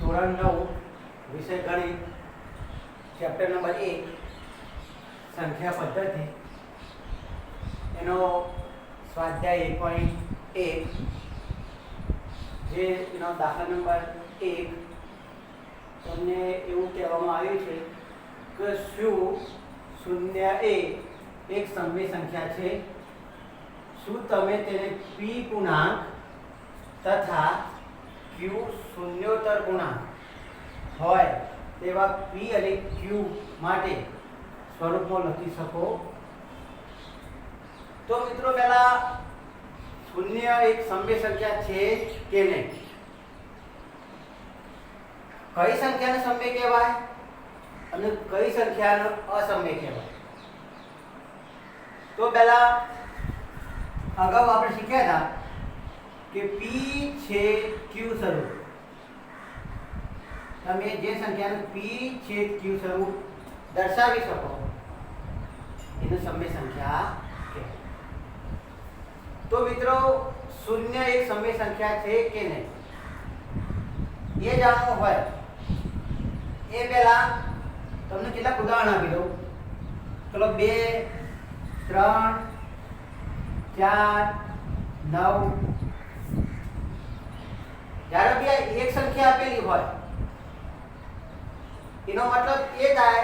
ધોરણ 9 વિષય ગણિત ચેપ્ટર નંબર 1 સંખ્યા પદ્ધતિ એનો સ્વાધ્યાય 1.1 જે એનો દાખલા નંબર 1 તમને એવું કહેવામાં આવ્યું છે કે શું શૂન્ય એ એક સમય સંખ્યા છે? શું તમે તેને p પૂર્ણાંક તથા q શૂન્યોત્તર પૂર્ણાંક હોય તેવા p અને q માટે સ્વરૂપમાં લખી શકો? તો મિત્રો પહેલા શૂન્ય એક સમય સંખ્યા છે કે નહીં? કઈ સંખ્યાને સમય કહેવાય અને કઈ સંખ્યાને અસમય કહેવાય? તો પહેલા અગાઉ આપણે શીખ્યા હતા કે p છે q સ્વરૂપ. તમે જે સંખ્યાને p છે q સ્વરૂપ દર્શાવી શકો એને સમય સંખ્યા કહેવાય. તો મિત્રો શૂન્ય એક સમય સંખ્યા છે કે નહીં એ જાણવું હોય એ પહેલા તમને કેટલાક ઉદાહરણ આપી દઉં. ચલો 2 3 4 9. જ્યારે બી એક સંખ્યા આપેલી હોય એનો મતલબ એ થાય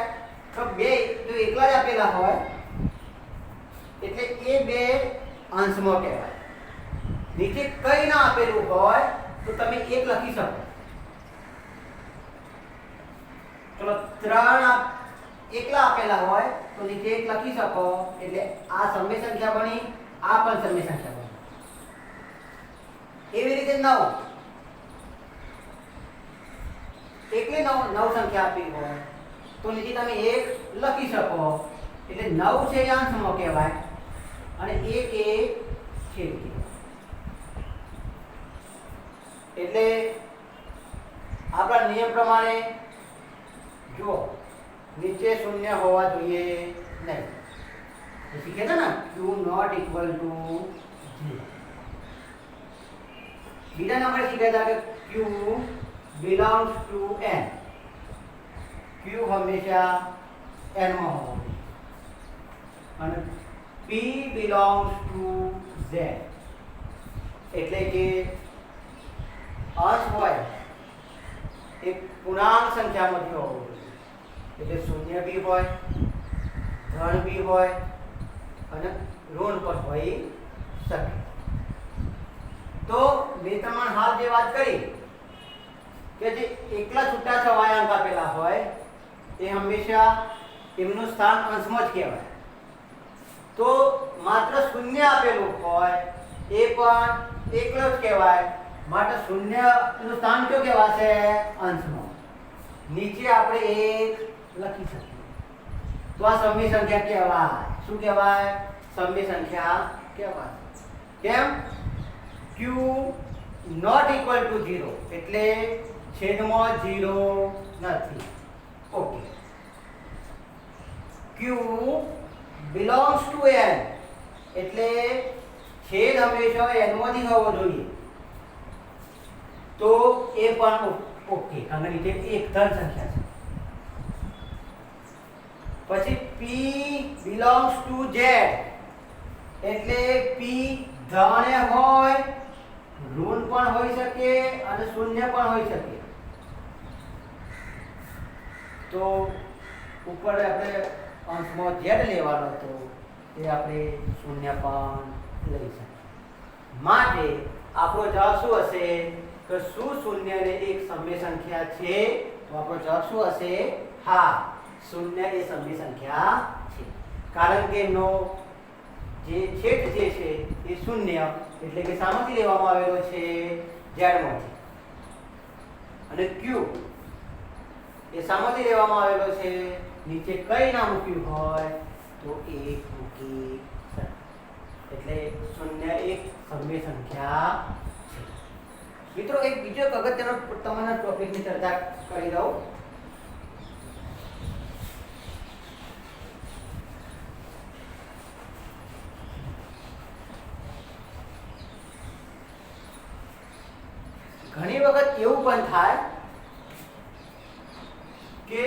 કે બે જો એકલા જ આપેલા હોય એટલે એ બે અંશમાં કહેવાય. નીચે કઈ ના આપેલું હોય તો તમે એક લખી શકો. ચલો 3 એકલા આપેલા હોય તો નીચે એક લખી શકો એટલે આ સમય સંખ્યા બની, આ પણ સમય સંખ્યા બની. એવી રીતે 9 એકલી 9 સંખ્યા આપી હોય તો નીચે તમે એક લખી શકો એટલે 9 છે એ અંશમાં કહેવાય અને 1 એ છેદ કહેવાય. એટલે આપણા નિયમ પ્રમાણે જો નીચે શૂન્ય હોવા જોઈએ નહીં. શીખે છે ને q નોટ ઇક્વલ ટુ 0. બીજા નંબરે શીખ્યા હતા કે q belongs to n. q હંમેશા n માં હોવો જોઈએ અને p belongs to z. એટલે કે અંશ હોય એ પૂર્ણાંક સંખ્યામાંથી હોવો જોઈએ. એટલે શૂન્ય બી હોય, ધન બી હોય અને ઋણ પણ હોઈ શકે. તો મેં તમને હાલ જે વાત કરી કે જે એકલા છૂટા છવાયા અંક આપેલા હોય એ હંમેશા એમનું સ્થાન અંશમાં જ કહેવાય. તો માત્ર શૂન્ય આપેલું હોય એ પણ એકલો જ કહેવાય. માટે શૂન્યનું સ્થાન કયું કહેવાશે? અંશમાં. નીચે આપણે એક લખી શકીએ તો આ સમય સંખ્યા કહેવાય. શું કહેવાય? સમય સંખ્યા કહેવાય. કેમ? q નોટ ઇક્વલ ટુ 0 એટલે છેદમાં 0 નથી. Okay. q belongs to n એટલે છેદ હંમેશા n માંથી હોવો જોઈએ. તો એ પણ ઓકે કારણ કે નીચે એક ધન સંખ્યા છે. પછી p belongs to z એટલે p ધન હોય, ઋણ પણ હોઈ શકે અને શૂન્ય પણ હોઈ શકે. તો ઉપર આપણે અંશમાં z લેવાનો હતો એ આપણે શૂન્ય પણ લઈ શકીએ. માટે આપણો જવાબ શું હશે કે શું શૂન્ય ને એક સમય સંખ્યા છે? તો આપણો જવાબ શું હશે? હા, શૂન્ય એ સમય સંખ્યા છે. કારણ કે નો જે છેદ જે છે એ શૂન્ય એટલે કે શામાંથી લેવામાં આવેલો છે? z માંથી. અને q એ શામાંથી લેવામાં આવેલો છે? નીચે કઈ ના મૂક્યું હોય તો એક મૂકી શકે. એટલે શૂન્ય એક સમય સંખ્યા છે. મિત્રો એક બીજો અગત્યનો તમને ટોપિકની ચર્ચા કરી દઉં. ઘણી વખત એવું પણ થાય કે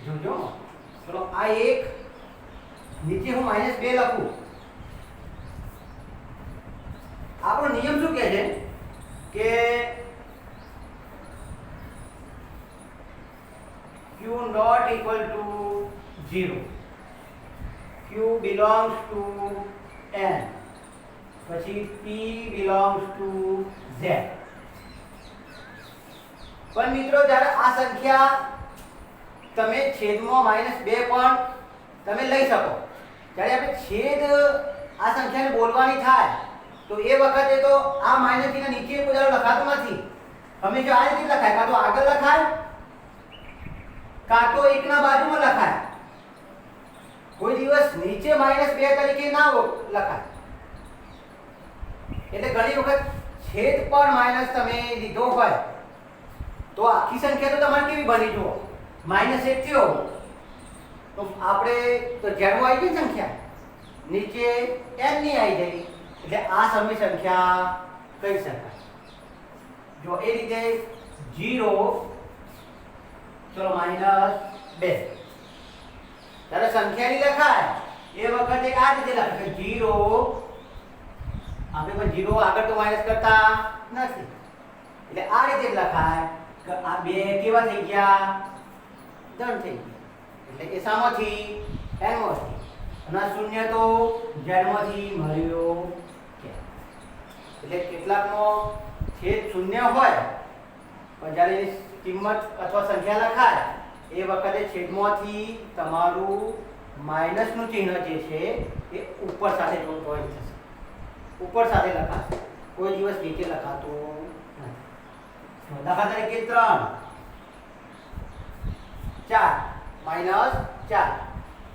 જોજો ચલો આ એક નીચે હું -2 લખું. આપણો નિયમ શું કહે છે કે q not equal to 0, q belongs to n, પછી p belongs to z. પણ મિત્રો જ્યારે આ સંખ્યા તમે છેદમાં -2 પણ તમે લઈ શકો. જ્યારે આપણે છેદ આ સંખ્યાને બોલવાની થાય તો એ વખતે તો આ માઇનસ થી નીચે કોઈ દાડો લખાતું નથી. હંમેશા આ રીતે લખાય, કાં તો આગળ લખાય કાં તો એકના બાજુમાં લખાય. કોઈ દિવસ નીચે -2 તરીકે ના લખાય. એટલે ઘણી વખત છેદ પર માઇનસ તમે લીધો હોય તો આખી સંખ્યા તો તમારે કેવી બની જુઓ -1 થયો તો આપણે તો જેનું આવી ગઈ સંખ્યા નીચે n ની આવી ગઈ એટલે આ સમય સંખ્યા કહી શકાય. જો એ રીતે 0 ચલો -2 ત્યારે સંખ્યાની લખાય એ વખતે આ રીતે લખાય 0. આપણે પણ 0 આગળ તો માઈનસ કરતા નથી એટલે આ રીતે લખાય કે આ બે કેવા થઈ ગયા ધન થઈ ગયા. એટલે એ સામાંથી n માંથી અને શૂન્ય તો z માંથી મળ્યો. એટલે કેટલાકનો છેદ શૂન્ય હોય પણ જ્યારે એની કિંમત અથવા સંખ્યા લખાય એ વખતે છેદમાંથી તમારું માઈનસનું ચિહ્ન જે છે એ ઉપર સાથે જોઈન્ટ થશે, ઉપર સાથે લખાશે, કોઈ દિવસ નીચે લખાતું નથી. દાખલા તરીકે 3 4 -4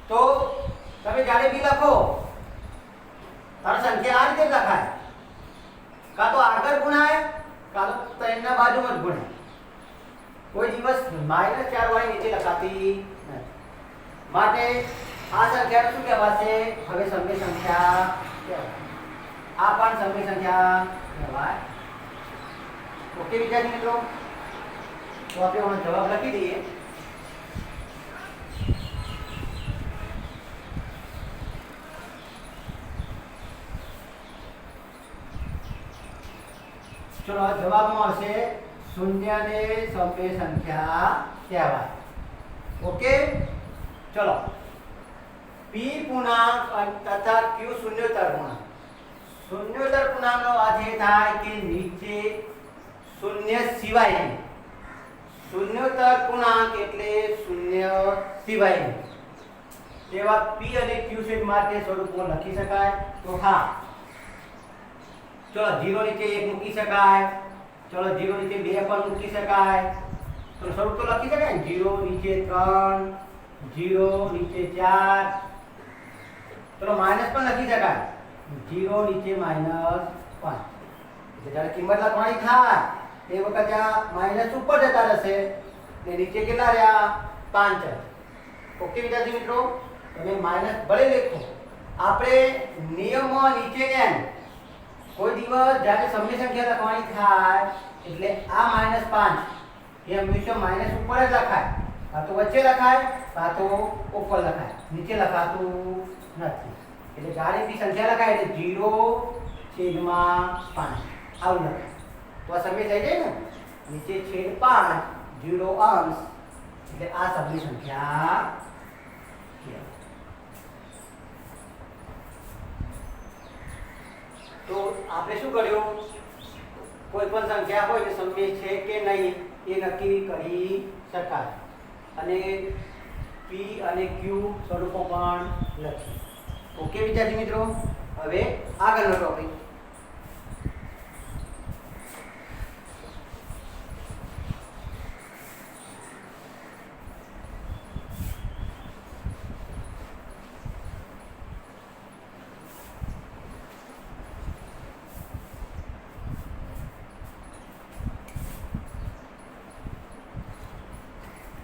તો તમે જ્યારે બી લખો તારી સંખ્યા આ રીતે લખાય, કાં તો આગળ ગુણાય કાં તો 3 ના બાજુમાં જ ગુણાય. કોઈ દિવસ -4 વાળી નીચે લખાતી નથી. માટે આ સંખ્યા શું કહેવાશે? હવે સમય સંખ્યા કહેવાય. આ પણ સમય સંખ્યા કહેવાય. ઓકે વિદ્યાર્થી મિત્રો, તો આપણે જવાબ લખી દઈએ. ચલો જવાબમાં હશે 0 ને સમય સંખ્યા કહેવાય. ઓકે ચલો p પૂર્ણાંક તથા q શૂન્યોત્તર પૂર્ણાંક. શૂન્યોત્તર પૂર્ણાંકનો અર્થ એ થાય કે નીચે શૂન્ય સિવાયની. શૂન્યોત્તર પૂર્ણાંક એટલે શૂન્ય સિવાયની. તેવા p અને q સેટ માટે સ્વરૂપમાં લખી શકાય તો હા. ચલો 0 નીચે 1 મૂકી શકાય, ચલો 0 નીચે 2 પણ મૂકી શકાય. તો સ્વરૂપ તો લખી શકાય ને 0 નીચે 3, 0 નીચે 4. ચલો માઈનસ પણ લખી શકાય 0 નીચે -5. જ્યારે કિંમત લખવાની થાય તે વખતે આ માઈનસ ઉપર જતા રહેશે ને નીચે કેટલા રહ્યા 5. ઓકે વિદ્યાર્થી મિત્રો, તમે માઈનસ ભલે લખો. આપણે નિયમમાં નીચે n કોઈ દિવસ જ્યારે સમય સંખ્યા લખવાની થાય એટલે આ -5 એ હંમેશા માઈનસ ઉપર જ લખાય, કાં તો વચ્ચે લખાય કાં તો ઉપર લખાય, નીચે લખાતું નથી. એટલે જ્યારે બી સંખ્યા લખાય એટલે 0/5 આવું લખાય તો આ સમય થઈ જાય ને. નીચે છેદ 5 0 અંશ એટલે આ સમય સંખ્યા કહેવાય. તો આપણે શું કર્યું? કોઈ પણ સંખ્યા હોય કે સમય છે કે નહીં એ નક્કી કરી શકાય અને p અને q સ્વરૂપો પણ લખી. ઓકે વિદ્યાર્થી મિત્રો, હવે આગળનો ટોપિક.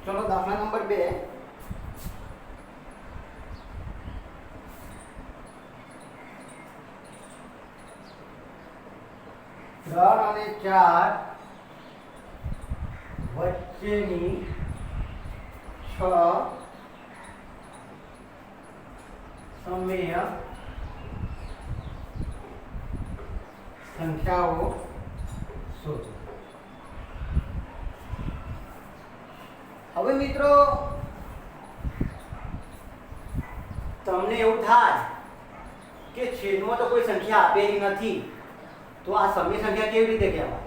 ચલો દાખલા નંબર 2. ત્રણ અને 4 વચ્ચેની 6 સમય સંખ્યાઓ શોધો. હવે મિત્રો તમને એવું થાય કે છેદમાં તો કોઈ સંખ્યા આપેલી નથી, તો આ સમય સંખ્યા કેવી રીતે કહેવાય?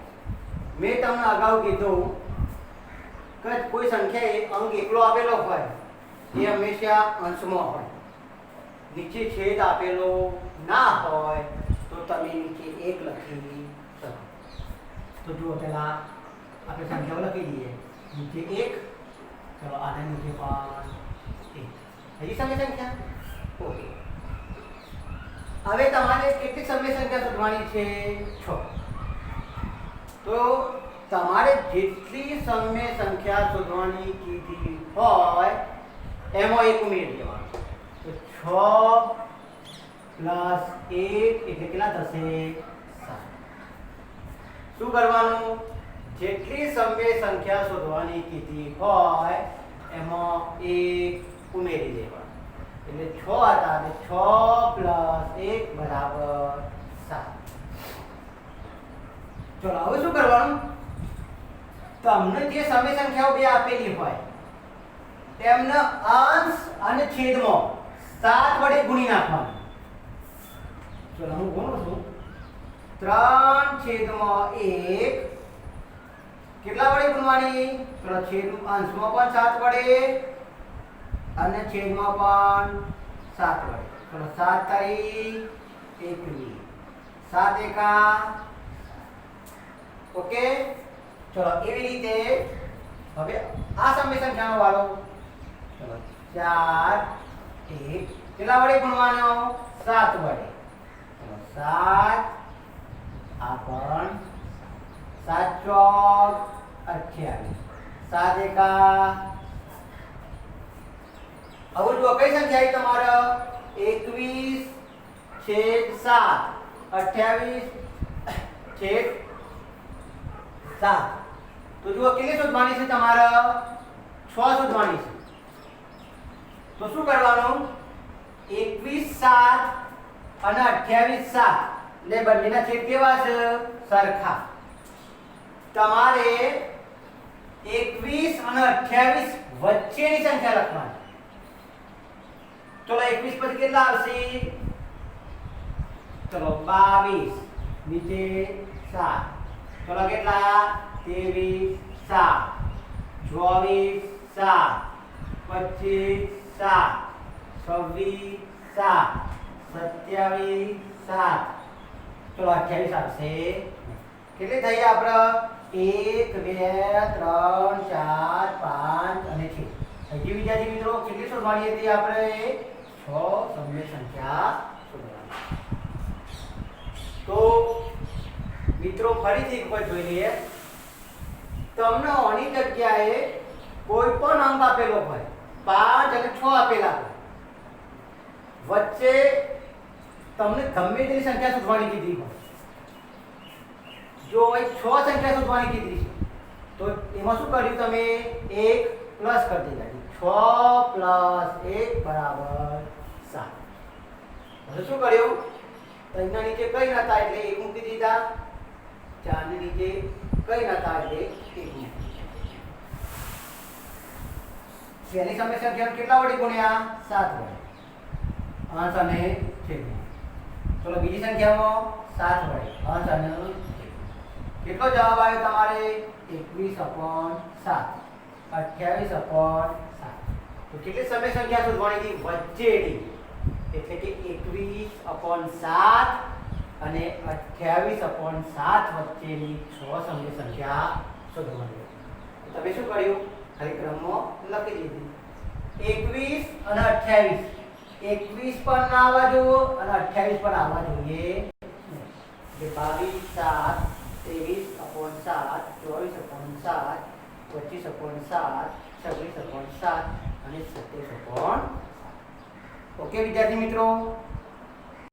મેં તમને અગાઉ કીધું કે કોઈ સંખ્યા અંક એકલો આપેલો હોય એ હંમેશા અંશમાં હોય. નીચે છેદ આપેલો ના હોય તો તમે નીચે 1 લખી શકો. તો જુઓ પહેલા આપણે સંખ્યાઓ લખી દઈએ. નીચે 1, ચલો આના નીચે પણ 1. હજી સમય સંખ્યા ઓકે. હવે તમારે કેટલી સમય સંખ્યા શોધવાની છે? 6. તો તમારે જેટલી સમય સંખ્યા શોધવાની કીધી હોય એમાં 1 ઉમેરી દેવાનું. તો 6 + 1 એટલે કેટલા થશે? 7. શું કરવાનું? જેટલી સમય સંખ્યા શોધવાની કીધી હોય એમાં 1 ઉમેરી દેવાનું. એટલે 6 હતા એટલે 6 + 1 = 7. ચલો હવે શું કરવાનું? તમને જે સમય સંખ્યાઓ બે આપેલી હોય તેમને અંશ અને છેદમાં 7 વડે ગુણી નાખવાનું. ચલો હું ગુણું છું. 3/1 કેટલા વડે ગુણવાની? ચલો છેદ અંશમાં પણ 7 વડે અને છેદમાં પણ 7 વડે. ચલો 7 તારી 21, 7 એકા ઓકે. ચલો એવી રીતે હવે આ સમય સંખ્યાનો વાળો. ચલો 4 1 કેટલા વડે ગુણવાનો? 7 વડે. ચલો 7 આ પણ 7 ચોક 28, 7 એકા. હવે જો કઈ સંખ્યા આવી તમારે? 21/7 28/7. તો જુઓ કેટલી શોધવાની છે તમારે? 6 શોધવાની છે. તો શું કરવાનું? 21/7 અને 28/7 એટલે બંનેના છેદ કેવા છે? સરખા. તમારે 21 અને 28 વચ્ચેની સંખ્યા લખવાની. ચલો 21 પછી કેટલા આવશે? ચલો 22 નીચે 7. ચલો કેટલા? 23 7, 24 7, 25 7, 26 7, 27 7. ચલો 28 આવશે. કેટલી થઈ આપણે? 1 2 3 4 5 અને 6. હજી વિદ્યાર્થી મિત્રો કેટલી શોધવાની હતી આપણે? 6 સમય સંખ્યા શોધવાની. તો મિત્રો ફરીથી એક વખત જોઈ લઈએ. તમને આની જગ્યાએ કોઈ પણ અંક આપેલો હોય, 5 અને 6 આપેલા હોય, વચ્ચે તમને ગમે તેની સંખ્યા શોધવાની કીધી હોય. જો અહીં 6 સંખ્યા શોધવાની કીધી છે તો એમાં શું કર્યું તમે? 1 પ્લસ કરી દીધા. 6 + 1 = 7. હવે શું કર્યું? ત્રણના નીચે કઈ નતા એટલે 1 મૂકી દીધા. 4 ની નીચે કઈ નતા એટલે 1 મૂકી દીધા. પહેલી સમય સંખ્યા કેટલા વડે ગુણ્યા? 7 વડે. અંશ અને છેદ. ચલો બીજી સંખ્યામાં 7 વડે અંશ અને છેદ. કેટલો જવાબ આવ્યો તમારે? 21/7, 28/7. તો કેટલી સમય સંખ્યા શોધવાની હતી? વચ્ચેની. એટલે કે 21/7 અને 28/7 વચ્ચેની 6 સમય સંખ્યા શોધવાની. તમે શું કર્યું? ખાલી ક્રમમાં લખી દીધું. 21 અને 28. 21 પણ ના આવવા જોઈએ અને 28 પણ આવવા જોઈએ. એટલે 22/7, 23/7, 24/7, 25/7, 26/7 અને 27/7. ઓકે વિદ્યાર્થી મિત્રો.